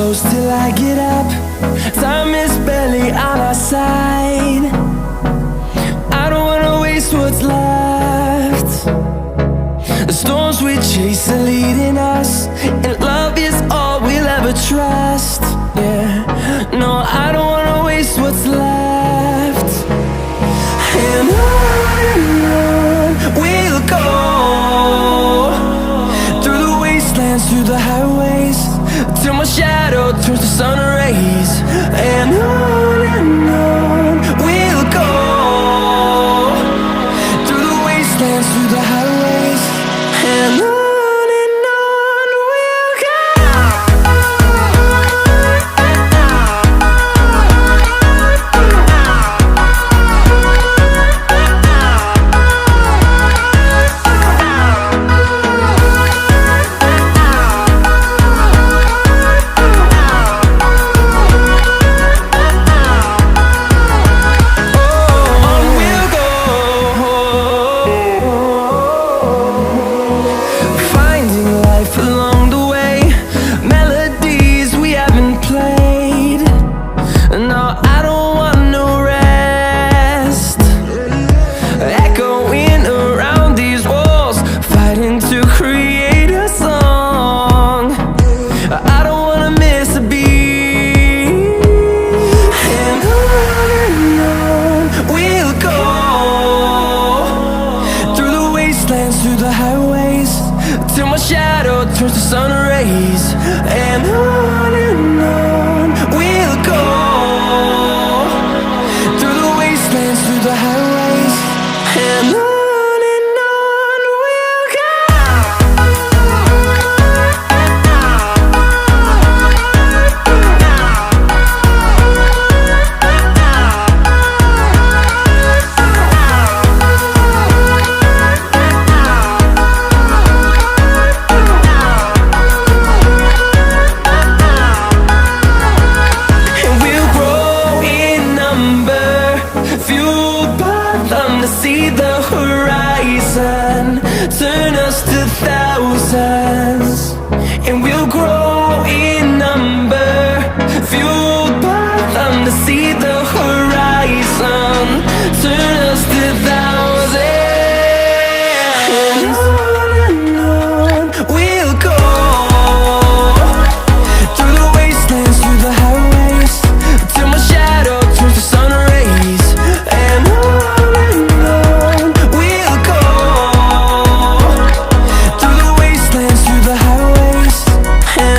close till I get up. Time is barely on our side. I don't wanna waste what's left. The storms we chase are leading us, and love is all we'll ever trust. Yeah, no, I don't wanna waste what's left. And on we'll go, through the wastelands, through the highways, till my shadow turns to sun rays. And on we'll go, through the wastelands, through the highways, and on. Through the highways, till my shadow turns to sun rays. And on we'll go, through the wastelands, through the highways, and on. See the horizon turn us to thousands, and we'll grow in number, fueled by them. To see the horizon turn us to thousands, and on we'll go, through the wastelands, through the highways, till my shadow turns to sun rays. And and